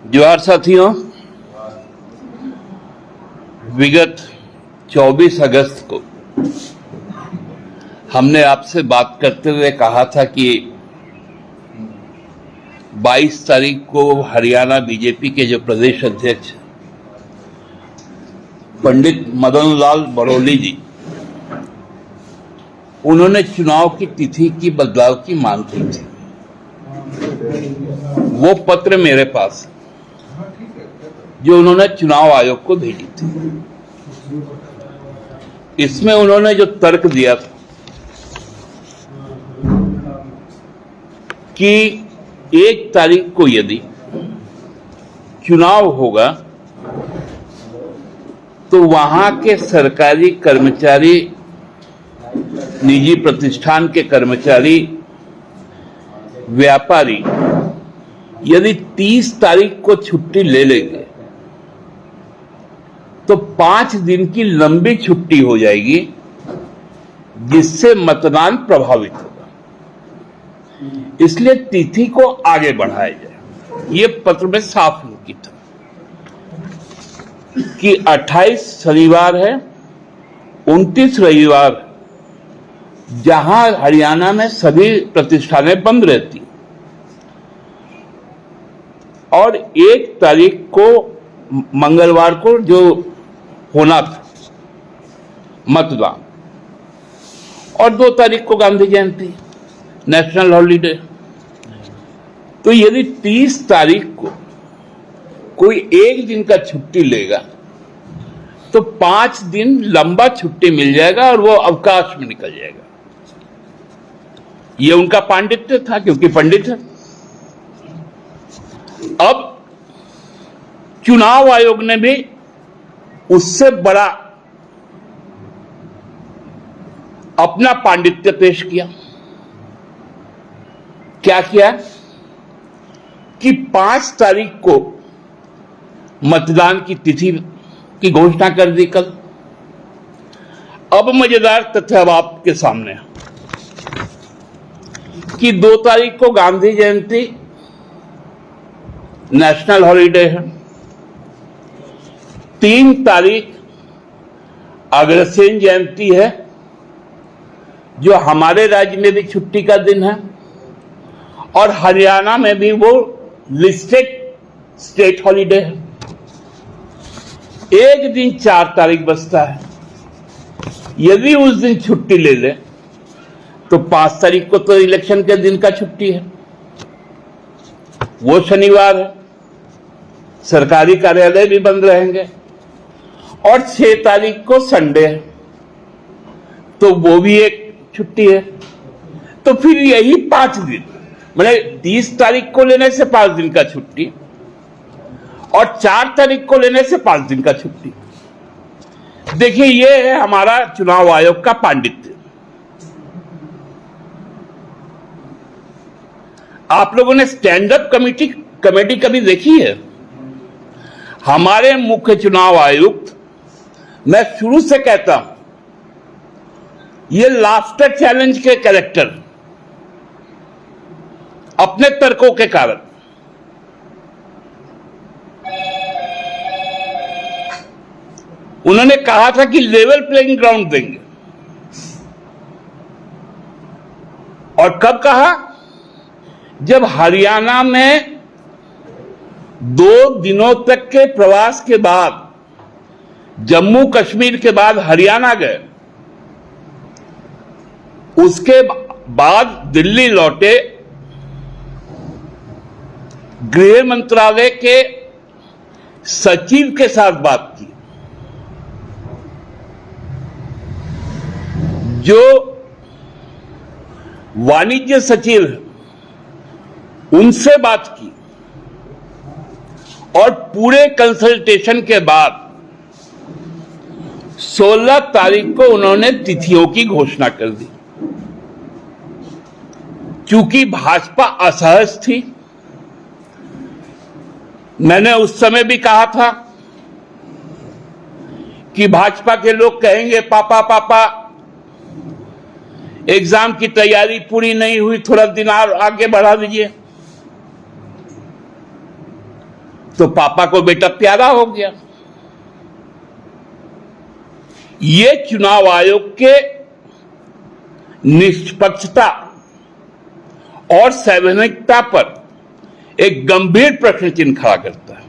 जोहार साथियों, विगत 24 अगस्त को हमने आपसे बात करते हुए कहा था कि 22 तारीख को हरियाणा बीजेपी के जो प्रदेश अध्यक्ष पंडित मदन लाल बड़ौली जी, उन्होंने चुनाव की तिथि की बदलाव की मांग की थी। वो पत्र मेरे पास जो उन्होंने चुनाव आयोग को भेजी थी, इसमें उन्होंने जो तर्क दिया था कि 1 तारीख को यदि चुनाव होगा तो वहां के सरकारी कर्मचारी, निजी प्रतिष्ठान के कर्मचारी, व्यापारी यदि 30 तारीख को छुट्टी ले लेंगे तो 5 दिन की लंबी छुट्टी हो जाएगी, जिससे मतदान प्रभावित होगा। इसलिए तिथि को आगे बढ़ाया जाए। ये पत्र में साफ लिखित था कि 28 शनिवार है, 29 रविवार, जहां हरियाणा में सभी प्रतिष्ठानें बंद रहती और 1 तारीख को मंगलवार को जो होना था मतदान, और 2 तारीख को गांधी जयंती, नेशनल हॉलीडे। तो यदि 30 तारीख को कोई 1 दिन का छुट्टी लेगा तो 5 दिन लंबा छुट्टी मिल जाएगा और वो अवकाश में निकल जाएगा। ये उनका पांडित्य था, क्योंकि पंडित है। अब चुनाव आयोग ने भी उससे बड़ा अपना पांडित्य पेश किया। क्या किया कि 5 तारीख को मतदान की तिथि की घोषणा कर दी कल। अब मजेदार तथ्य अब आपके सामने है कि 2 तारीख को गांधी जयंती, नेशनल हॉलीडे है। 3 तारीख अग्रसेन जयंती है, जो हमारे राज्य में भी छुट्टी का दिन है, और हरियाणा में भी वो लिस्टेड स्टेट हॉलीडे है। 1 दिन 4 तारीख बचता है। यदि उस दिन छुट्टी ले ले तो 5 तारीख को तो इलेक्शन के दिन का छुट्टी है, वो शनिवार है, सरकारी कार्यालय भी बंद रहेंगे, और 6 तारीख को संडे है, तो वो भी एक छुट्टी है। तो फिर यही 5 दिन, मतलब 30 तारीख को लेने से 5 दिन का छुट्टी और 4 तारीख को लेने से 5 दिन का छुट्टी। देखिए, ये है हमारा चुनाव आयोग का पांडित्य। आप लोगों ने स्टैंड अप कमेटी कभी देखी है? हमारे मुख्य चुनाव आयुक्त, मैं शुरू से कहता हूं, ये लाफ्टर चैलेंज के कैरेक्टर, अपने तर्कों के कारण उन्होंने कहा था कि लेवल प्लेइंग ग्राउंड देंगे। और कब कहा? जब हरियाणा में 2 दिनों तक के प्रवास के बाद, जम्मू कश्मीर के बाद हरियाणा गए, उसके बाद दिल्ली लौटे, गृह मंत्रालय के सचिव के साथ बात की, जो वाणिज्य सचिव है उनसे बात की, और पूरे कंसल्टेशन के बाद 16 तारीख को उन्होंने तिथियों की घोषणा कर दी। चूंकि भाजपा असहज थी, मैंने उस समय भी कहा था कि भाजपा के लोग कहेंगे, पापा पापा एग्जाम की तैयारी पूरी नहीं हुई, थोड़ा दिन और आगे बढ़ा दीजिए। तो पापा को बेटा प्यारा हो गया। ये चुनाव आयोग के निष्पक्षता और संवैधानिकता पर एक गंभीर प्रश्न चिन्ह खड़ा करता है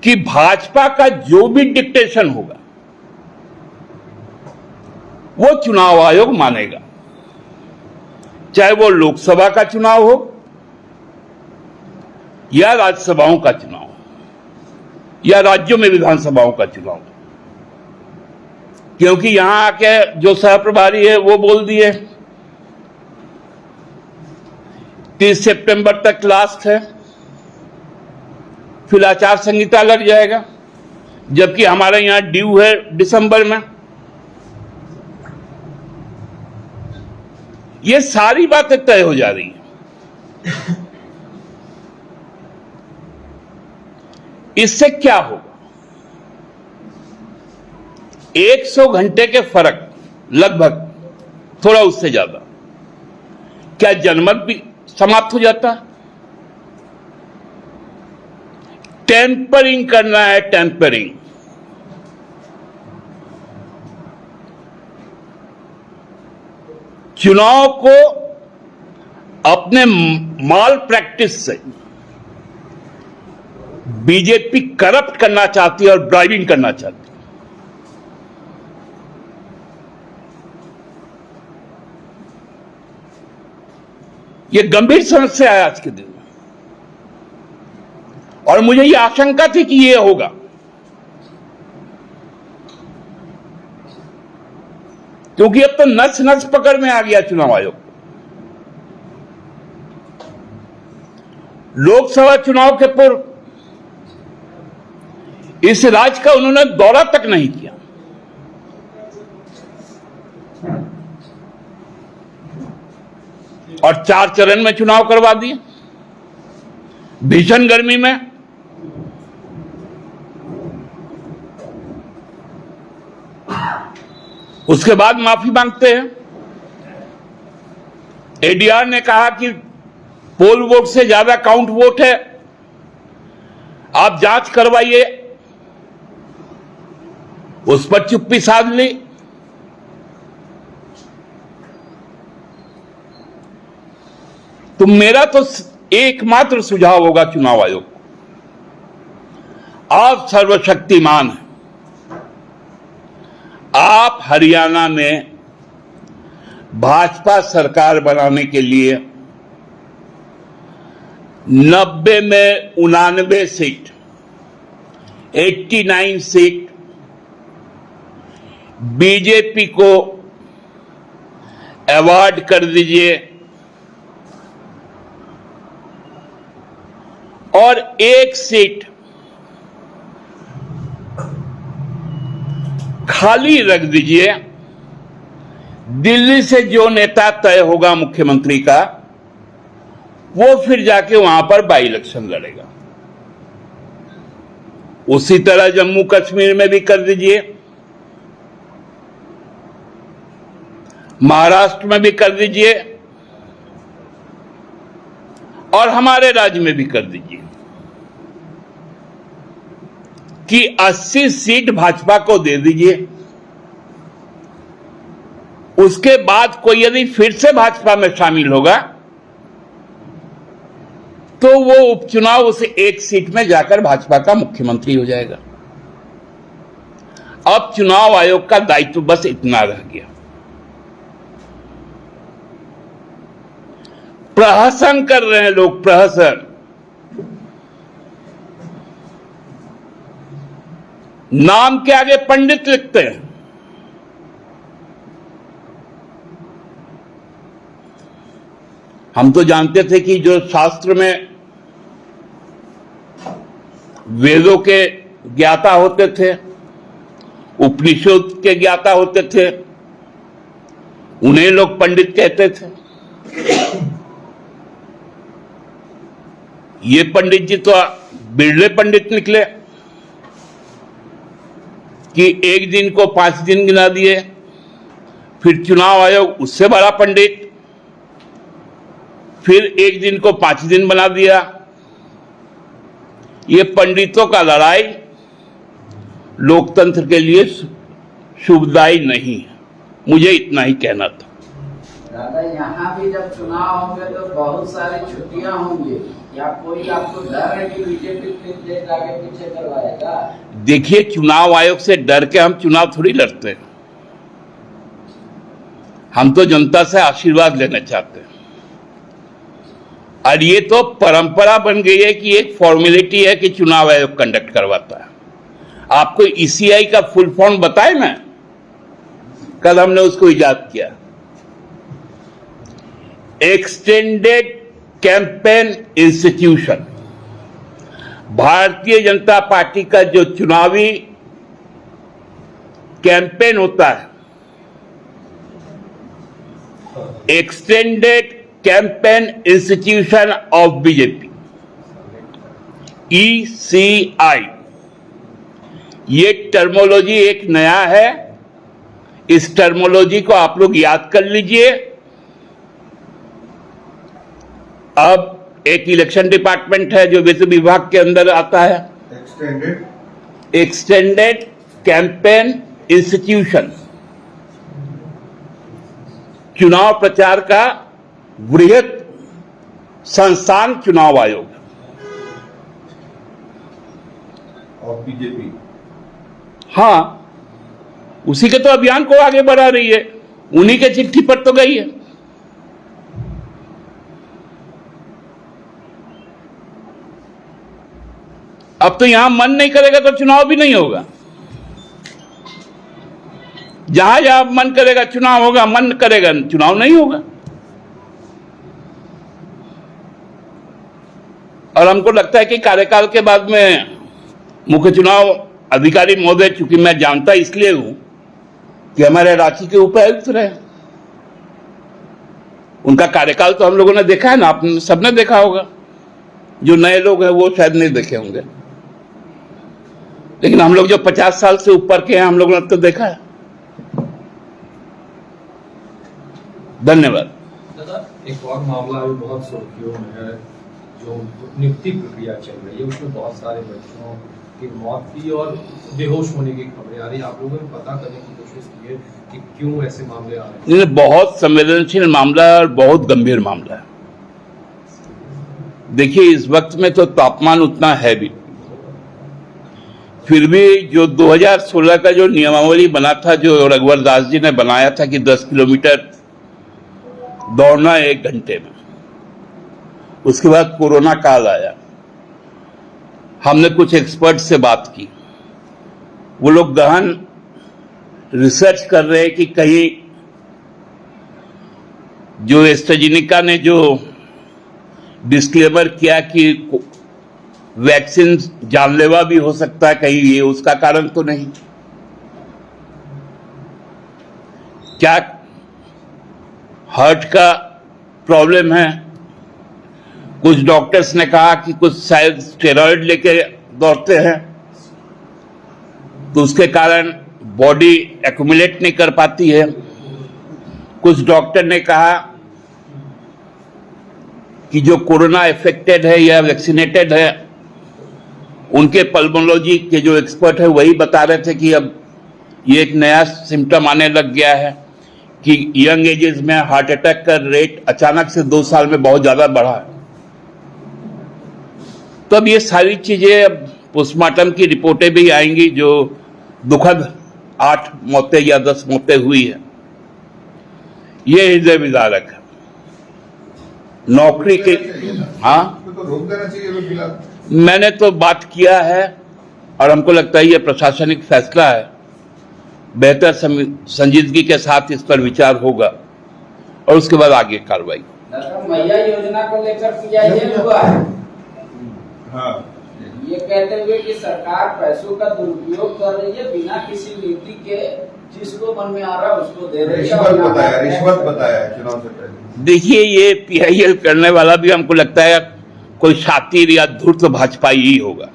कि भाजपा का जो भी डिक्टेशन होगा वो चुनाव आयोग मानेगा, चाहे वो लोकसभा का चुनाव हो या राज्यसभाओं का चुनाव या राज्यों में विधानसभाओं का चुनाव। क्योंकि यहां आके जो सह प्रभारी है वो बोल दिए 30 सितंबर तक लास्ट है, फिर आचार संहिता लग जाएगा, जबकि हमारे यहां ड्यू है दिसंबर में। ये सारी बातें तय हो जा रही हैं। इससे क्या होगा? 100 घंटे के फर्क, लगभग थोड़ा उससे ज्यादा, क्या जनमत भी समाप्त हो जाता? टेम्परिंग करना है, टेम्परिंग। चुनाव को अपने माल प्रैक्टिस से बीजेपी करप्ट करना चाहती है और ड्राइविंग करना चाहती है। यह गंभीर समस्या है आज के दिन में, और मुझे यह आशंका थी कि यह होगा, क्योंकि अब तो नस नस पकड़ में आ गया चुनाव आयोग। लोकसभा चुनाव के पूर्व इस राज्य का उन्होंने दौरा तक नहीं किया। और 4 चरण में चुनाव करवा दिए, भीषण गर्मी में। उसके बाद माफी मांगते हैं। एडीआर ने कहा कि पोल वोट से ज्यादा काउंट वोट है, आप जांच करवाइए। उस पर चुप्पी साध ली। तो मेरा तो एकमात्र सुझाव होगा चुनाव आयोग को, आप सर्वशक्तिमान हैं। आप हरियाणा में भाजपा सरकार बनाने के लिए 90 में 89 सीट, 89 सीट बीजेपी को अवार्ड कर दीजिए और 1 सीट खाली रख दीजिए। दिल्ली से जो नेता तय होगा मुख्यमंत्री का, वो फिर जाके वहां पर बाई इलेक्शन लड़ेगा। उसी तरह जम्मू कश्मीर में भी कर दीजिए, महाराष्ट्र में भी कर दीजिए और हमारे राज्य में भी कर दीजिए कि 80 सीट भाजपा को दे दीजिए। उसके बाद कोई यदि फिर से भाजपा में शामिल होगा तो वो उपचुनाव उस 1 सीट में जाकर भाजपा का मुख्यमंत्री हो जाएगा। अब चुनाव आयोग का दायित्व बस इतना रह गया। प्रहसन कर रहे हैं लोग, प्रहसन। नाम के आगे पंडित लिखते हैं। हम तो जानते थे कि जो शास्त्र में वेदों के ज्ञाता होते थे, उपनिषद के ज्ञाता होते थे, उन्हें लोग पंडित कहते थे। ये पंडित जी तो बिरले पंडित निकले कि एक दिन को 5 दिन गिना दिए, फिर चुनाव आयोग उससे बड़ा पंडित, फिर एक दिन को 5 दिन बना दिया, ये पंडितों का लड़ाई लोकतंत्र के लिए शुभदायी नहीं है। मुझे इतना ही कहना था। दादा, यहाँ भी जब चुनाव होंगे तो बहुत सारी छुट्टियां होंगी, या कोई आपको डर है कि बीजेपी देश आगे पीछे करवाएगा? देखिए, चुनाव आयोग से डर के हम चुनाव थोड़ी लड़ते हैं। हम तो जनता से आशीर्वाद लेना चाहते हैं। और ये तो परंपरा बन गई है कि एक फॉर्मेलिटी है कि चुनाव आयोग कंडक्ट करवाता है। आपको ईसीआई का फुल फॉर्म बताए ना, कल हमने उसको इजाद किया। Extended campaign institution. Bharatiya Janata party का जो चुनावी कैंपेन होता है, extended campaign institution of BJP, ECI, ये टर्मोलॉजी एक नया है। इस टर्मोलॉजी को आप लोग याद कर लीजिए। अब एक इलेक्शन डिपार्टमेंट है जो वित्त विभाग के अंदर आता है, एक्सटेंडेड कैंपेन इंस्टीट्यूशन। चुनाव प्रचार का वृहत संस्थान चुनाव आयोग और बीजेपी, हाँ, उसी के तो अभियान को आगे बढ़ा रही है। उन्हीं के चिट्ठी पर तो गई है। अब तो यहां मन नहीं करेगा तो चुनाव भी नहीं होगा। जहां जहां मन करेगा चुनाव होगा, मन करेगा चुनाव नहीं होगा। और हमको लगता है कि कार्यकाल के बाद में मुख्य चुनाव अधिकारी महोदय, चूंकि मैं जानता इसलिए हूं कि हमारे रांची के उपायुक्त रहे, उनका कार्यकाल तो हम लोगों ने देखा है ना, आप सबने देखा होगा। जो नए लोग हैं वो शायद नहीं देखे होंगे, लेकिन हम लोग जो 50 साल से ऊपर के हैं, हम लोगों ने तो देखा है। धन्यवाद। दादा, एक और मामला अभी बहुत सुर्खियों में है, जो नियुक्ति प्रक्रिया चल रही है, उसमें बहुत सारे बच्चों की मौत की और बेहोश होने की खबरें आ रही है। आप लोगों ने पता करने की कोशिश की है कि क्यों ऐसे मामले आ रहे हैं? ये बहुत संवेदनशील मामला है और बहुत गंभीर मामला है। देखिए, इस वक्त में तो तापमान उतना है भी, फिर भी जो 2016 का जो नियमावली बना था, जो रघुवर दास जी ने बनाया था कि 10 किलोमीटर दौड़ना 1 घंटे में, उसके बाद कोरोना काल आया। हमने कुछ एक्सपर्ट से बात की, वो लोग गहन रिसर्च कर रहे हैं कि कहीं जो एस्ट्राजेनेका ने जो डिस्क्लेमर किया कि वैक्सीन जानलेवा भी हो सकता है, कहीं ये उसका कारण तो नहीं। क्या हार्ट का प्रॉब्लम है? कुछ डॉक्टर्स ने कहा कि कुछ शायद स्टेरॉइड लेके दौड़ते हैं, तो उसके कारण बॉडी एक्यूमुलेट नहीं कर पाती है। कुछ डॉक्टर ने कहा कि जो कोरोना इफेक्टेड है या वैक्सीनेटेड है, उनके पल्मोलॉजी के जो एक्सपर्ट है वही बता रहे थे कि अब ये एक नया सिम्टम आने लग गया है कि यंग एजेस में हार्ट अटैक का रेट अचानक से 2 साल में बहुत ज्यादा बढ़ा है। तो अब ये सारी चीजें, अब पोस्टमार्टम की रिपोर्टें भी आएंगी, जो दुखद 8 मौतें या 10 मौतें हुई है। ये हृदय विदारक है। नौकरी के, हाँ, तो रोक देना चाहिए फिलहाल। मैंने तो बात किया है और हमको लगता है ये प्रशासनिक फैसला है। बेहतर संजीदगी के साथ इस पर विचार होगा और उसके बाद आगे कार्रवाई। मैया योजना को लेकर पीआईएल हुआ है, हाँ, ये कहते हुए कि सरकार पैसों का दुरुपयोग कर रही है बिना किसी नीति के, जिसको मन में आ रहा है उसको दे रही है। रिश्वत बताया चुनाव से पहले। देखिए, ये पीआईएल करने वाला भी हमको लगता है कोई शातिर या धूर्त भाजपाई ही होगा।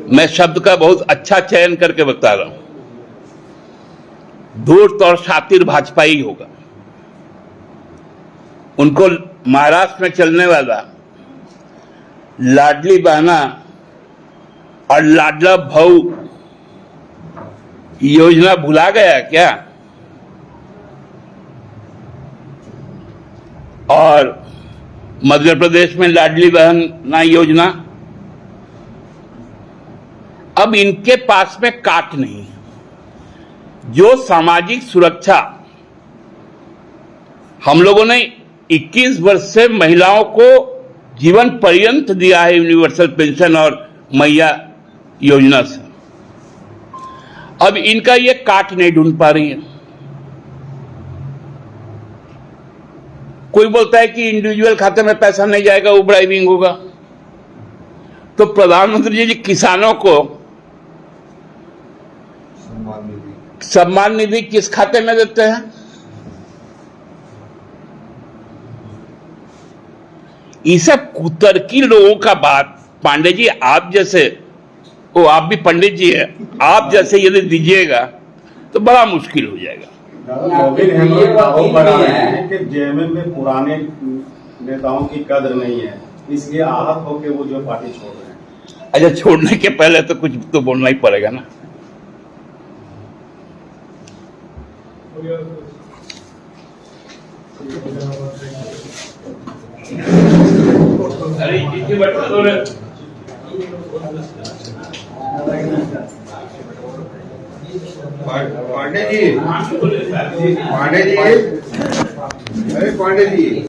मैं शब्द का बहुत अच्छा चयन करके बता रहा हूं, धूर्त और शातिर भाजपाई होगा। उनको महाराष्ट्र में चलने वाला लाडली बहना और लाडला भाऊ योजना भुला गया क्या? और मध्य प्रदेश में लाडली बहना योजना, अब इनके पास में काट नहीं है। जो सामाजिक सुरक्षा हम लोगों ने 21 वर्ष से महिलाओं को जीवन पर्यंत दिया है यूनिवर्सल पेंशन और मैया योजना से, अब इनका ये काट नहीं ढूंढ पा रही है। कोई बोलता है कि इंडिविजुअल खाते में पैसा नहीं जाएगा, वो ड्राइविंग होगा। तो प्रधानमंत्री जी किसानों को सम्मान निधि किस खाते में देते हैं? ये सब कुतर्की लोगों का बात पांडे जी, आप जैसे, वो आप भी पंडित जी हैं, आप जैसे यदि दीजिएगा तो बड़ा मुश्किल हो जाएगा। कि जेएमएम में पुराने नेताओं की कदर नहीं है, इसलिए आहत होकर वो जो पार्टी छोड़ रहे हैं। अच्छा, छोड़ने के पहले तो कुछ तो बोलना ही पड़ेगा ना। अरे पांडे जी, अरे पांडे जी,